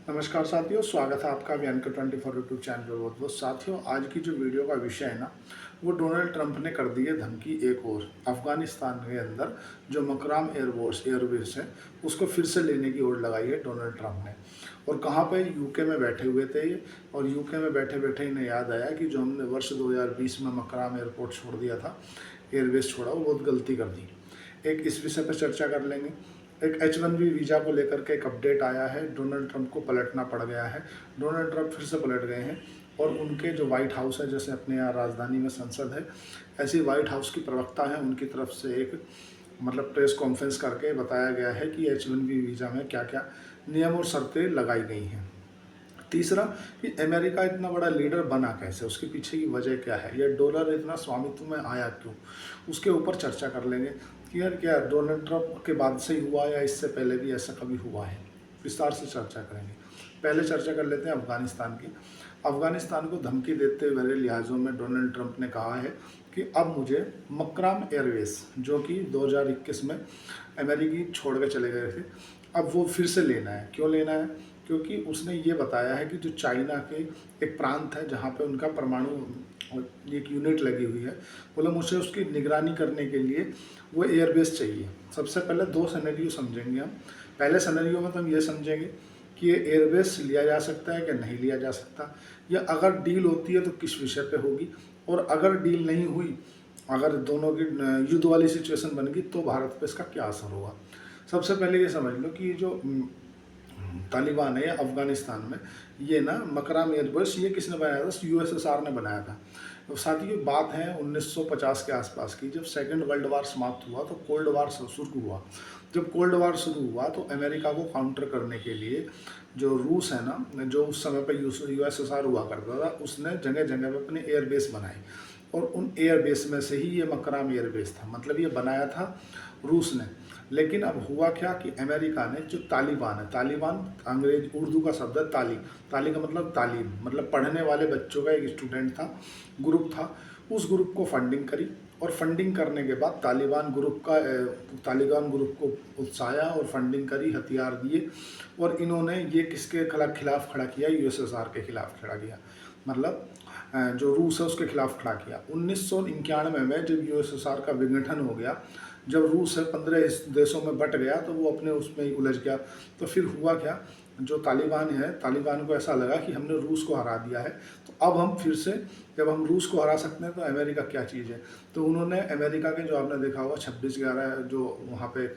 नमस्कार साथियों, स्वागत है आपका अभियान का 24 यूट्यूब चैनल पर। बहुत बहुत साथियों, आज की जो वीडियो का विषय है ना, वो डोनाल्ड ट्रंप ने कर दी है धमकी एक और। अफगानिस्तान के अंदर जो मकराम एयरबेस है, उसको फिर से लेने की ओर लगाई है डोनाल्ड ट्रंप ने। और कहाँ पे? यूके में बैठे हुए थे ये। और यूके में बैठे बैठे इन्हें याद आया कि जो हमने वर्ष 2020 में मकराम एयरपोर्ट छोड़ दिया था, एयरबेस छोड़ा, वो बहुत गलती कर दी। एक इस विषय पर चर्चा कर लेंगे। एक H1B वीज़ा को लेकर के एक अपडेट आया है। डोनाल्ड ट्रंप को पलटना पड़ गया है। डोनाल्ड ट्रंप फिर से पलट गए हैं और उनके जो व्हाइट हाउस है, जैसे अपने यहाँ राजधानी में संसद है, ऐसी व्हाइट हाउस की प्रवक्ता है, उनकी तरफ से एक प्रेस कॉन्फ्रेंस करके बताया गया है कि H1B वीज़ा में क्या क्या नियम और शर्तें लगाई गई हैं। तीसरा, कि अमेरिका इतना बड़ा लीडर बना कैसे, उसके पीछे की वजह क्या है, यह डॉलर इतना स्वामित्व में आया क्यों, उसके ऊपर चर्चा कर लेंगे कि यार क्या डोनाल्ड ट्रंप के बाद से ही हुआ या इससे पहले भी ऐसा कभी हुआ है। विस्तार से चर्चा करेंगे। पहले चर्चा कर लेते हैं अफगानिस्तान की। अफगानिस्तान को धमकी देते हुए लिहाजों में डोनाल्ड ट्रंप ने कहा है कि अब मुझे मकराम एयरवेज, जो कि 2021 में अमेरिकी छोड़ के चले गए थे, अब वो फिर से लेना है। क्यों लेना है? क्योंकि उसने ये बताया है कि जो चाइना के एक प्रांत है जहाँ पे उनका परमाणु एक यूनिट लगी हुई है, बोले मुझे उसकी निगरानी करने के लिए वो एयरबेस चाहिए। सबसे पहले दो सिनेरियो समझेंगे हम। पहले सिनेरियो में तो हम ये समझेंगे कि ये एयरबेस लिया जा सकता है कि नहीं लिया जा सकता, या अगर डील होती है तो किस विषय पे होगी, और अगर डील नहीं हुई, अगर दोनों की युद्ध वाली सिचुएशन बन गई, तो भारत पे इसका क्या असर होगा। सबसे पहले ये समझ लो कि ये जो तालिबान है अफगानिस्तान में, ये ना मकराम एयरबेस ये किसने बनाया था? USSR ने बनाया था। तो साथ ही बात है 1950 के आसपास की, जब सेकेंड वर्ल्ड वार समाप्त हुआ तो कोल्ड वार शुरू हुआ। जब कोल्ड वार शुरू हुआ तो अमेरिका को काउंटर करने के लिए जो रूस है ना, जो उस समय पर USSR हुआ करता था, उसने जगह जगह पर अपने एयरबेस बनाए, और उन एयरबेस में से ही ये मकराम एयरबेस था। मतलब ये बनाया था रूस ने। लेकिन अब हुआ क्या कि अमेरिका ने जो तालिबान है, तालिबान अंग्रेज उर्दू का शब्द है ताली, ताली का मतलब तालीम, मतलब पढ़ने वाले बच्चों का एक स्टूडेंट था, ग्रुप था। उस ग्रुप को फंडिंग करी, और फंडिंग करने के बाद तालिबान ग्रुप को उत्साया और फंडिंग करी, हथियार दिए, और इन्होंने ये किसके खिलाफ खड़ा किया? USSR के खिलाफ खड़ा किया। मतलब जो रूस है उसके खिलाफ खड़ा किया। 1991 में जब USSR का विघटन हो गया, जब रूस है 15 देशों में बट गया, तो वो अपने उसमें ही उलझ गया। तो फिर हुआ क्या, जो तालिबान है, तालिबान को ऐसा लगा कि हमने रूस को हरा दिया है, तो अब हम फिर से, जब हम रूस को हरा सकते हैं तो अमेरिका क्या चीज़ है। तो उन्होंने अमेरिका के, जो आपने देखा होगा 26/11 जो वहाँ पे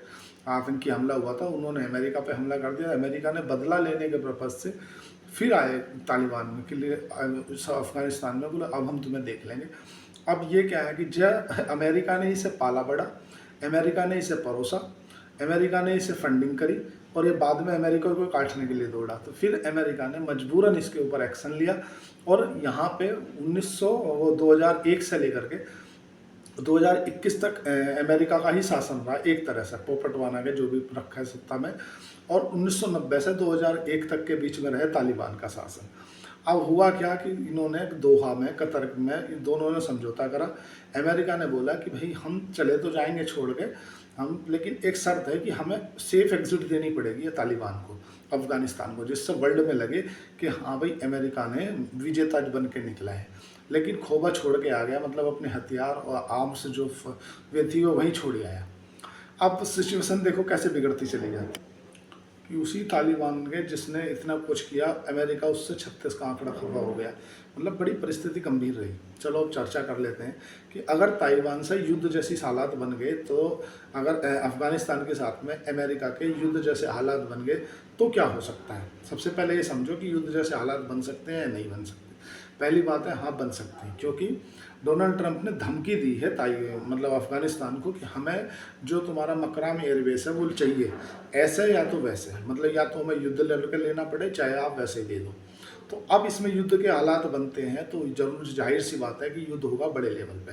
आतंकी हमला हुआ था, उन्होंने अमेरिका पे हमला कर दिया। अमेरिका ने बदला लेने के पर्पज़ से फिर आए तालिबान के लिए अफगानिस्तान में, बोले अब हम तुम्हें देख लेंगे। अब ये क्या है कि जब अमेरिका ने इसे पाला बड़ा, अमेरिका ने इसे परोसा, अमेरिका ने इसे फंडिंग करी, और ये बाद में अमेरिका को काटने के लिए दौड़ा, तो फिर अमेरिका ने मजबूरन इसके ऊपर एक्शन लिया। और यहाँ पे 2001 से लेकर के 2021 तक अमेरिका का ही शासन रहा, एक तरह से पोपटवाना के जो भी रखा है सत्ता में। और 1990 से 2001 तक के बीच में रहे तालिबान का शासन। अब हुआ क्या कि इन्होंने दोहा में, कतर में, इन दोनों ने समझौता करा। अमेरिका ने बोला कि भाई हम चले तो जाएंगे छोड़ के हम, लेकिन एक शर्त है कि हमें सेफ एग्जिट देनी पड़ेगी तालिबान को, अफगानिस्तान को, जिससे वर्ल्ड में लगे कि हाँ भाई अमेरिका ने विजेता बन के निकला है। लेकिन खोबा छोड़ के आ गया, मतलब अपने हथियार और आर्म्स जो वे थी वो वहीं छोड़ आया। अब सिचुएशन देखो कैसे बिगड़ती चली जाती कि उसी तालिबान के जिसने इतना कुछ किया, अमेरिका उससे 36 का आंकड़ा खफा हो गया। मतलब बड़ी परिस्थिति गंभीर रही। चलो अब चर्चा कर लेते हैं कि अगर तालिबान से युद्ध जैसी हालात बन गए, तो अगर अफगानिस्तान के साथ में अमेरिका के युद्ध जैसे हालात बन गए तो क्या हो सकता है। सबसे पहले ये समझो कि युद्ध जैसे हालात बन सकते हैं या नहीं बन सकते। पहली बात है, हाँ बन सकते हैं, क्योंकि डोनाल्ड ट्रंप ने धमकी दी है अफगानिस्तान को कि हमें जो तुम्हारा मकराम एयरबेस है वो चाहिए, ऐसे या तो वैसे, मतलब या तो हमें युद्ध लड़कर लेना पड़े, चाहे आप वैसे ही दे दो। तो अब इसमें युद्ध के हालात बनते हैं, तो जरूर जाहिर सी बात है कि युद्ध होगा बड़े लेवल पे।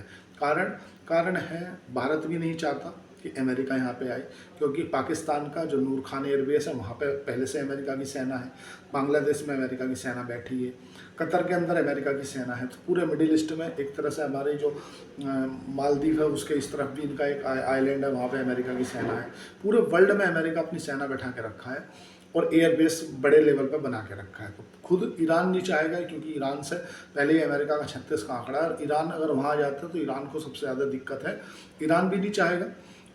कारण है, भारत भी नहीं चाहता कि अमेरिका यहाँ पे आए, क्योंकि पाकिस्तान का जो नूर खान एयरबेस है वहाँ पे पहले से अमेरिका की सेना है, बांग्लादेश में अमेरिका की सेना बैठी है, कतर के अंदर अमेरिका की सेना है। तो पूरे मिडिल ईस्ट में एक तरह से हमारे जो मालदीव है उसके इस तरफ भी इनका एक आइलैंड है, वहाँ पे अमेरिका की सेना है। पूरे वर्ल्ड में अमेरिका अपनी सेना बैठा के रखा है। और एयरबेस बड़े लेवल पर बना के रखा है। तो खुद ईरान नहीं चाहेगा, क्योंकि ईरान से पहले ही अमेरिका का 36 का आंकड़ा है, और ईरान अगर वहाँ आ जाता है तो ईरान को सबसे ज़्यादा दिक्कत है। ईरान भी नहीं चाहेगा।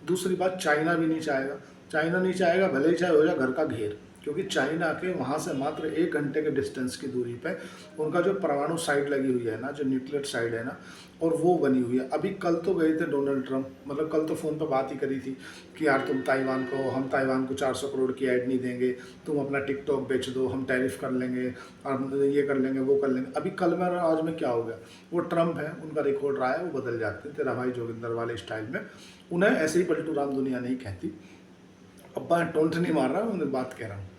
दूसरी बात, चाइना भी नहीं चाहेगा। चाइना नहीं चाहेगा, भले ही चाहे हो जाए घर का घेर, क्योंकि चाइना के वहाँ से मात्र 1 घंटे के डिस्टेंस की दूरी पे उनका जो परमाणु साइट लगी हुई है ना, जो न्यूक्लियर साइट है ना, और वो बनी हुई है। अभी कल तो गए थे डोनाल्ड ट्रंप, मतलब कल तो फ़ोन पर बात ही करी थी कि यार हम ताइवान को 400 करोड़ की ऐड नहीं देंगे, तुम अपना टिकटॉक बेच दो, हम टैरिफ कर लेंगे, और ये कर लेंगे, वो कर लेंगे। अभी कल में और आज में क्या हो गया, वो ट्रंप है, उनका रिकॉर्ड रहा है, वो बदल जाते हैं तेरा भाई जोगिंदर वाले स्टाइल में। उन्हें ऐसे ही पलटू राम दुनिया नहीं कहती। अब मैं टोंट नहीं मार रहा हूँ, मैं बात कह रहा हूँ।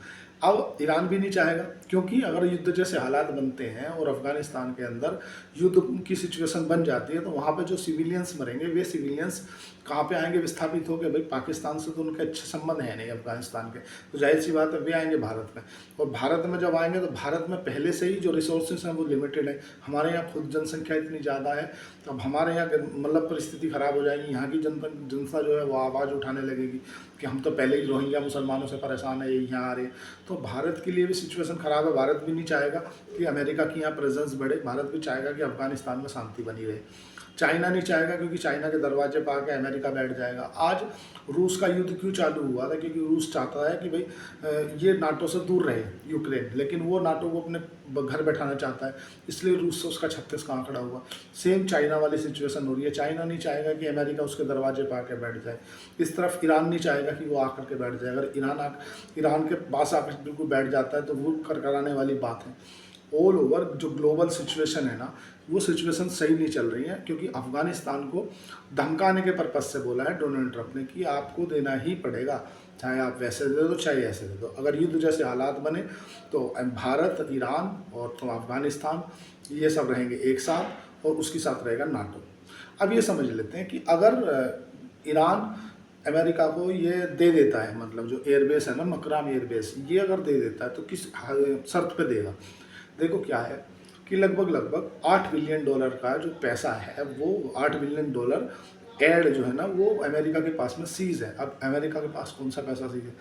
अब ईरान भी नहीं चाहेगा, क्योंकि अगर युद्ध जैसे हालात बनते हैं और अफगानिस्तान के अंदर युद्ध की सिचुएशन बन जाती है, तो वहाँ पे जो सिविलियंस मरेंगे, वे सिविलियंस कहाँ पे आएंगे विस्थापित होकर? भाई पाकिस्तान से तो उनके अच्छे संबंध है नहीं अफगानिस्तान के, तो जाहिर सी बात है वे आएंगे भारत में। और भारत में जब आएंगे तो भारत में पहले से ही जो रिसोर्सेज हैं वो लिमिटेड है। हमारे यहाँ खुद जनसंख्या इतनी ज़्यादा है, तो अब हमारे यहाँ मतलब परिस्थिति ख़राब हो जाएगी। यहाँ की जनता जो है वो आवाज़ उठाने लगेगी कि हम तो पहले ही रोहिंग्या मुसलमानों से परेशान है, ये यहाँ आ रहे हैं। तो भारत के लिए भी सिचुएशन ख़राब है। भारत भी नहीं चाहेगा कि अमेरिका की यहाँ प्रेजेंस बढ़े, भारत भी चाहेगा कि अफगानिस्तान में शांति बनी रहे। चाइना नहीं चाहेगा, क्योंकि चाइना के दरवाजे पर आके अमेरिका बैठ जाएगा। आज रूस का युद्ध क्यों चालू हुआ था? क्योंकि रूस चाहता है कि भाई ये नाटो से दूर रहे यूक्रेन, लेकिन वो नाटो को अपने घर बैठाना चाहता है, इसलिए रूस से उसका 36 का आंकड़ा हुआ। सेम चाइना वाली सिचुएशन हो रही है। चाइना नहीं चाहेगा कि अमेरिका उसके दरवाजे पर आके बैठ जाए। इस तरफ ईरान नहीं चाहेगा कि वो आकर के बैठ जाए। अगर ईरान के पास आकर बिल्कुल बैठ जाता है तो वो कराने वाली बात है। ऑल ओवर जो ग्लोबल सिचुएशन है ना, वो सिचुएशन सही नहीं चल रही है, क्योंकि अफगानिस्तान को धमकाने के पर्पज से बोला है डोनाल्ड ट्रंप ने कि आपको देना ही पड़ेगा, चाहे आप वैसे दे दो चाहे ऐसे दे दो। अगर युद्ध जैसे हालात बने तो भारत, ईरान और तो अफगानिस्तान ये सब रहेंगे एक साथ, और उसके साथ रहेगा नाटो। अब ये समझ लेते हैं कि अगर ईरान अमेरिका को ये दे देता है, मतलब जो एयरबेस है ना, मकराम एयरबेस, ये अगर दे देता है तो किस शर्त पे देगा? देखो क्या है कि लगभग 8 बिलियन डॉलर का जो पैसा है, वो 8 बिलियन डॉलर एड जो है ना, वो अमेरिका के पास में सीज है। अब अमेरिका के पास कौन सा पैसा सीज है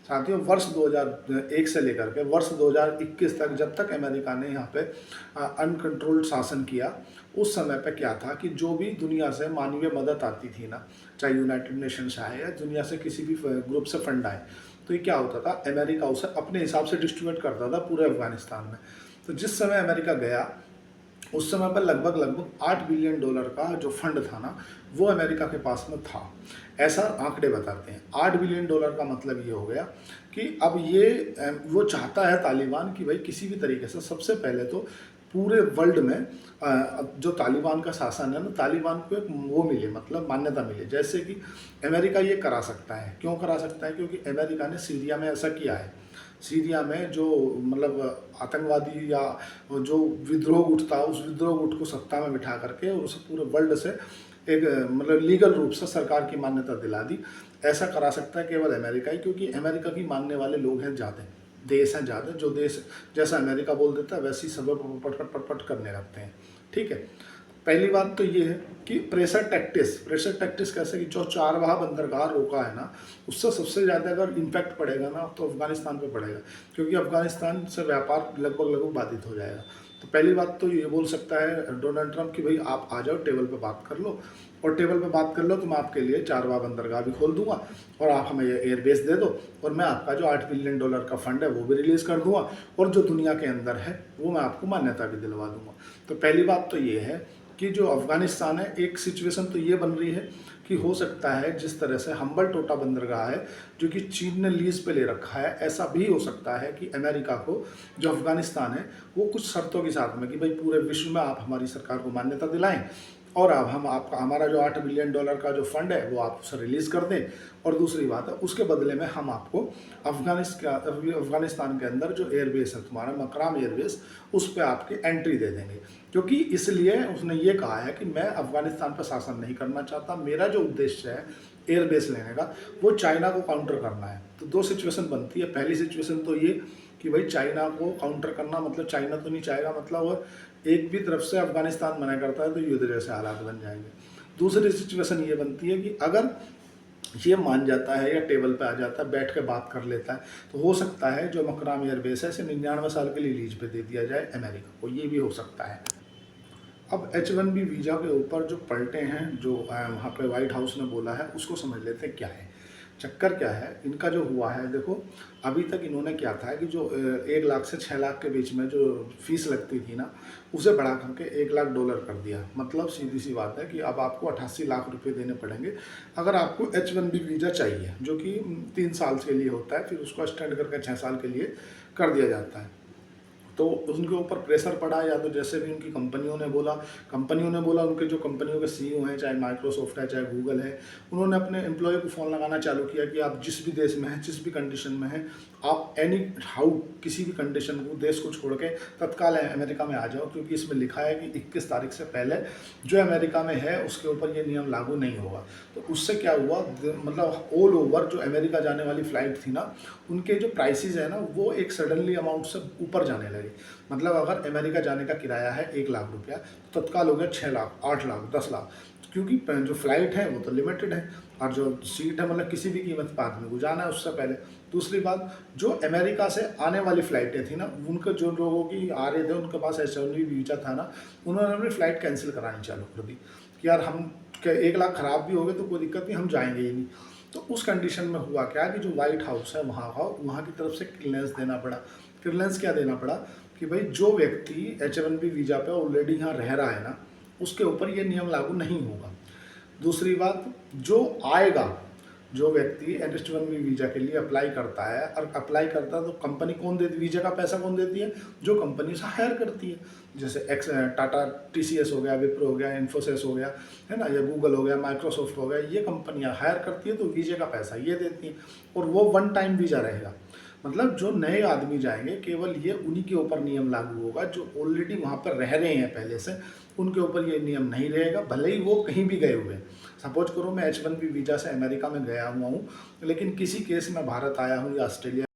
साथियों? वर्ष 2001 से लेकर के वर्ष 2021 तक, जब तक अमेरिका ने यहाँ पे अनकंट्रोल्ड शासन किया, उस समय पे क्या था कि जो भी दुनिया से मानवीय मदद आती थी ना, चाहे यूनाइटेड नेशंस आए या दुनिया से किसी भी ग्रुप से फंड आए, तो ये क्या होता था, अमेरिका उसे अपने हिसाब से डिस्ट्रीब्यूट करता था पूरे अफगानिस्तान में। तो जिस समय अमेरिका गया, उस समय पर लगभग 8 बिलियन डॉलर का जो फंड था ना, वो अमेरिका के पास में था, ऐसा आंकड़े बताते हैं। 8 बिलियन डॉलर का मतलब ये हो गया कि अब ये वो चाहता है तालिबान कि भाई किसी भी तरीके से, सबसे पहले तो पूरे वर्ल्ड में जो तालिबान का शासन है ना, तालिबान को एक वो मिले, मतलब मान्यता मिले। जैसे कि अमेरिका ये करा सकता है। क्यों करा सकता है? क्योंकि अमेरिका ने सीरिया में ऐसा किया है। सीरिया में जो मतलब आतंकवादी या जो विद्रोह गुट था, उस विद्रोह गुट को सत्ता में बिठा करके और उसे पूरे वर्ल्ड से एक मतलब लीगल रूप से सरकार की मान्यता दिला दी। ऐसा करा सकता है केवल अमेरिका ही, क्योंकि अमेरिका की मानने वाले लोग हैं ज़्यादा, देश हैं ज़्यादा। जो देश जैसा अमेरिका बोल देता है वैसी सब पट करने लगते हैं। ठीक है, पहली बात तो ये है कि प्रेशर टैक्टिस कैसे कि जो चारवाहा बंदरगाह रोका है ना, उससे सबसे ज़्यादा अगर इम्पैक्ट पड़ेगा ना तो अफगानिस्तान पे पड़ेगा, क्योंकि अफगानिस्तान से व्यापार लगभग बाधित हो जाएगा। तो पहली बात तो ये बोल सकता है डोनाल्ड ट्रंप कि भाई आप आ जाओ, टेबल पे बात कर लो, और टेबल पे बात कर लो तो मैं आपके लिए चारवाहा बंदरगाह भी खोल दूंगा, और आप हमें एयरबेस दे दो, और मैं आपका जो 8 बिलियन डॉलर का फंड है वो भी रिलीज़ कर दूंगा, और जो दुनिया के अंदर है वो मैं आपको मान्यता भी दिलवा दूंगा। तो पहली बात तो ये है कि जो अफगानिस्तान है, एक सिचुएशन तो ये बन रही है कि हो सकता है जिस तरह से हम्बल टोटा बंदरगाह है जो कि चीन ने लीज पे ले रखा है, ऐसा भी हो सकता है कि अमेरिका को जो अफगानिस्तान है वो कुछ शर्तों के साथ में कि भाई पूरे विश्व में आप हमारी सरकार को मान्यता दिलाएं, और अब हम आपका हमारा जो 8 बिलियन डॉलर का जो फंड है वो आप उसे रिलीज़ कर दें, और दूसरी बात है उसके बदले में हम आपको अफगानिस्तान के अंदर जो एयरबेस है तुम्हारा मकराम एयरबेस, उस पर आपकी एंट्री दे देंगे। क्योंकि इसलिए उसने ये कहा है कि मैं अफगानिस्तान पर शासन नहीं करना चाहता, मेरा जो उद्देश्य है एयरबेस लेने का वो चाइना को काउंटर करना है। तो दो सिचुएशन बनती है। पहली सिचुएशन तो ये कि भाई चाइना को काउंटर करना, मतलब चाइना तो नहीं चाहेगा, मतलब वो एक भी तरफ से अफगानिस्तान मना करता है तो युद्ध जैसे हालात बन जाएंगे। दूसरी सिचुएशन ये बनती है कि अगर ये मान जाता है या टेबल पे आ जाता है, बैठ के बात कर लेता है, तो हो सकता है जो मकराम एयरबेस है इसे 99 साल के लिए लीज पे दे दिया जाए अमेरिका को, ये भी हो सकता है। अब H1B वीज़ा के ऊपर जो पलटे हैं, जो वहाँ पे वाइट हाउस ने बोला है, उसको समझ लेते हैं क्या है। चक्कर क्या है इनका जो हुआ है, देखो अभी तक इन्होंने क्या था कि जो 1 लाख से 6 लाख के बीच में जो फीस लगती थी ना, उसे बढ़ा करके $1 लाख कर दिया। मतलब सीधी सी बात है कि अब आपको 88 लाख रुपए देने पड़ेंगे अगर आपको H1B वीज़ा चाहिए, जो कि 3 साल के लिए होता है, फिर उसको एक्सटेंड करके 6 साल के लिए कर दिया जाता है। तो उनके ऊपर प्रेशर पड़ा, या तो जैसे भी उनकी कंपनियों ने बोला उनके जो कंपनियों के सीईओ हैं, चाहे माइक्रोसॉफ्ट है चाहे गूगल है, उन्होंने अपने एम्प्लॉय को फ़ोन लगाना चालू किया कि आप जिस भी देश में हैं, जिस भी कंडीशन में हैं, आप एनी हाउ किसी भी कंडीशन को, देश को छोड़ के तत्काल अमेरिका में आ जाओ, क्योंकि इसमें लिखा है कि 21 तारीख से पहले जो अमेरिका में है उसके ऊपर ये नियम लागू नहीं होगा। तो उससे क्या हुआ, मतलब ऑल ओवर जो अमेरिका जाने वाली फ़्लाइट थी ना, उनके जो प्राइसेस है ना, वो एक सडनली अमाउंट से ऊपर जाने लगे। मतलब अगर अमेरिका जाने का किराया है 1 लाख रुपया, तो तत्काल हो गया 6 लाख, 8 लाख, 10 लाख, क्योंकि जो फ्लाइट है वो तो लिमिटेड है, और जो सीट है मतलब किसी भी कीमत पर आदमी को जाना है उससे पहले। दूसरी बात, जो अमेरिका से आने वाली फ़्लाइटें थी ना, उनके जो लोगों की आ रहे थे उनके पास H1B वीज़ा था ना, उन्होंने अपनी फ़्लाइट कैंसिल करानी चालू कर दी कि यार हम 1 लाख ख़राब भी हो गए तो कोई दिक्कत नहीं, हम जाएंगे ही नहीं। तो उस कंडीशन में हुआ क्या कि जो वाइट हाउस है वहाँ की तरफ से क्लियरेंस देना पड़ा। क्लियरेंस क्या देना पड़ा कि भाई जो व्यक्ति H1B वीज़ा पे ऑलरेडी यहाँ रह रहा है ना, उसके ऊपर ये नियम लागू नहीं होगा। दूसरी बात, जो आएगा, जो व्यक्ति H1B वीज़ा के लिए अप्लाई करता है, और अप्लाई करता है तो कंपनी कौन देती, वीज़ा का पैसा कौन देती है, जो कंपनी से हायर करती है, जैसे टाटा TCS हो गया, विप्रो हो गया, इन्फोसिस हो गया, है ना, या गूगल हो गया, माइक्रोसॉफ्ट हो गया, ये कंपनियां हायर करती है तो वीज़े का पैसा ये देती हैं, और वो वन टाइम वीज़ा रहेगा। मतलब जो नए आदमी जाएंगे केवल ये उन्हीं के ऊपर नियम लागू होगा, जो ऑलरेडी वहाँ पर रह रहे हैं पहले से, उनके ऊपर ये नियम नहीं रहेगा, भले ही वो कहीं भी गए हुए हैं। सपोज करो मैं H1B वीज़ा से अमेरिका में गया हुआ हूँ, लेकिन किसी केस में भारत आया हूँ या ऑस्ट्रेलिया